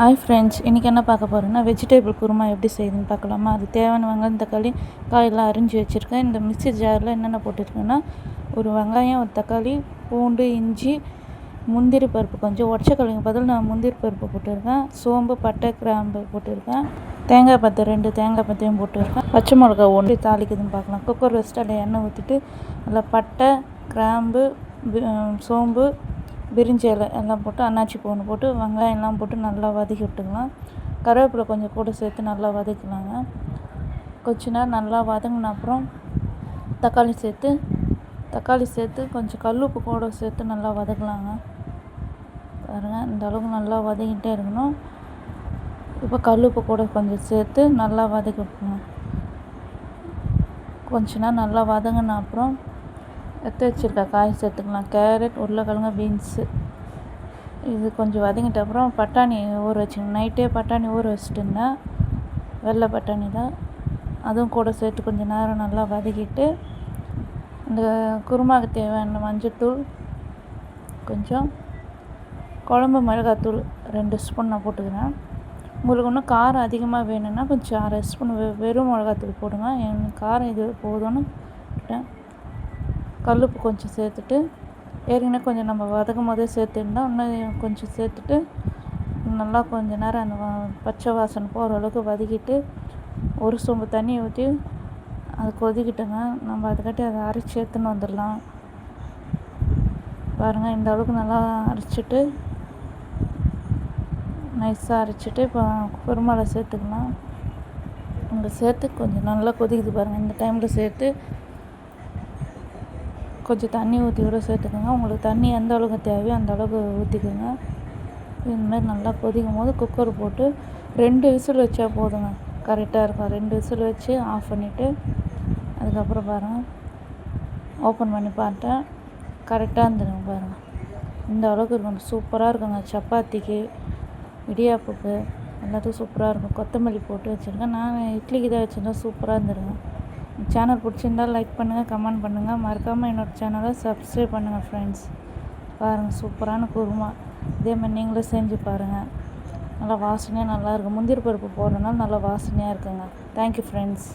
Hi friends, இன்றைக்கி என்ன பார்க்க போகிறேன்னா வெஜிடபிள் குருமா எப்படி செய்யுதுன்னு பார்க்கலாமா. அது தேவையான வெங்காயம், தக்காளி, காயெல்லாம் அரிஞ்சு வச்சுருக்கேன். இந்த மிக்ஸி ஜாரில் என்னென்ன போட்டிருக்கேன்னா, ஒரு வெங்காயம், ஒரு தக்காளி, பூண்டு, இஞ்சி, முந்திரி பருப்பு, கொஞ்சம் உடச்சக்கல்லிங்க பதில் நான் முந்திரி பருப்பு போட்டிருக்கேன். சோம்பு, பட்டை, கிராம்பு போட்டிருக்கேன். தேங்காய் பத்தை 2 தேங்காய் பத்தையும் போட்டிருக்கேன். பச்சை மிளகா 1 தாளிக்குதுன்னு பார்க்கலாம். குக்கர் வச்சுட்டு அதில் எண்ணெய் ஊற்றிட்டு அதில் பட்டை, கிராம்பு, சோம்பு, பிரிஞ்சி இலை எல்லாம் போட்டு அன்னாச்சி பூண்டு போட்டு வெங்காயம் எல்லாம் போட்டு நல்லா வதக்கி விட்டுக்கலாம். கருவேப்பிலை கொஞ்சம் கூட சேர்த்து நல்லா வதக்கலாங்க. கொஞ்ச நேரம் நல்லா வதங்கின அப்புறம் தக்காளி சேர்த்து கொஞ்சம் கல்லுப்பு கூட சேர்த்து நல்லா வதக்கலாங்க. பாருங்கள், இந்த அளவுக்கு நல்லா வதக்கிட்டே இருக்கணும். இப்போ கல்லுப்பு கூட கொஞ்சம் சேர்த்து நல்லா வதக்கி விட்டுணும். கொஞ்ச நேரம் நல்லா வதங்கின அப்புறம் எடுத்து வச்சுருக்க காய் சேர்த்துக்கலாம். கேரட், உருளைக்கிழங்கு, பீன்ஸு இது கொஞ்சம் வதங்கிட்ட அப்புறம் பட்டாணி ஊற வச்சுக்கணும். நைட்டே பட்டாணி ஊற வச்சுட்டுருந்தேன், வெள்ளை பட்டாணி தான். அதுவும் கூட சேர்த்து கொஞ்சம் நேரம் நல்லா வதக்கிட்டு இந்த குருமாவுக்கு தேவையான மஞ்சள்தூள், கொஞ்சம் குழம்பு மிளகாத்தூள் 2 ஸ்பூன் நான் போட்டுக்கிறேன். உங்களுக்கு இன்னும் காரம் அதிகமாக வேணும்னா கொஞ்சம் 1/2 ஸ்பூன் வெறும் மிளகாத்தூள் போடுங்க. எனக்கு காரம் இது போதும்னு விட்டேன். கல்லுப்பு கொஞ்சம் சேர்த்துட்டு ஏற்கனவே கொஞ்சம் நம்ம வதக்கும் போதே சேர்த்துருந்தா இன்னும் கொஞ்சம் சேர்த்துட்டு நல்லா கொஞ்சம் நேரம் அந்த பச்சை வாசனை போகிற அளவுக்கு வதக்கிட்டு ஒரு சொம்பு தண்ணி ஊற்றி அது கொதிக்கிட்டுங்க. நம்ம அதுக்காட்டி அதை அரைச்சி எடுத்துன்னு வந்துடலாம். பாருங்கள், இந்த அளவுக்கு நல்லா அரைச்சிட்டு நைஸாக அரைச்சிட்டு இப்போ குருமாவில் சேர்த்துக்கலாம். இங்கே சேர்த்து கொஞ்சம் நல்லா கொதிக்குது பாருங்கள். இந்த டைமில் சேர்த்து கொஞ்சம் தண்ணி ஊற்றி கூட சேர்த்துக்கோங்க. உங்களுக்கு தண்ணி எந்த அளவுக்கு தேவையோ அந்த அளவுக்கு ஊற்றிக்கோங்க. இதுமாதிரி நல்லா கொதிக்கும் போது குக்கர் போட்டு 2 விசில் வச்சா போதுங்க, கரெக்டாக இருக்கும். 2 விசில் வச்சு ஆஃப் பண்ணிவிட்டு அதுக்கப்புறம் பாருங்கள், ஓப்பன் பண்ணி பார்த்தேன், கரெக்டாக இருந்துருங்க. பாருங்கள், இந்த அளவுக்கு இருக்கும். சூப்பராக இருக்குங்க. சப்பாத்திக்கு, இடியாப்புக்கு எல்லாத்துக்கும் சூப்பராக இருக்கும். கொத்தமல்லி போட்டு வச்சுருக்கேன். நான் இட்லிக்கு தான் வச்சுருந்தேன். சூப்பராக இருந்துருங்க. சேனல் பிடிச்சிருந்தால் லைக் பண்ணுங்கள், கமெண்ட் பண்ணுங்கள். மறக்காமல் என்னோடய சேனலை சப்ஸ்கிரைப் பண்ணுங்கள் ஃப்ரெண்ட்ஸ். பாருங்கள், சூப்பரான குருமா. இதேமாதிரி நீங்களும் செஞ்சு பாருங்கள். நல்லா வாசனையாக நல்லாயிருக்கும். முந்திரி பருப்பு போடுறதுனால நல்லா வாசனையாக இருக்குங்க. Thank you friends.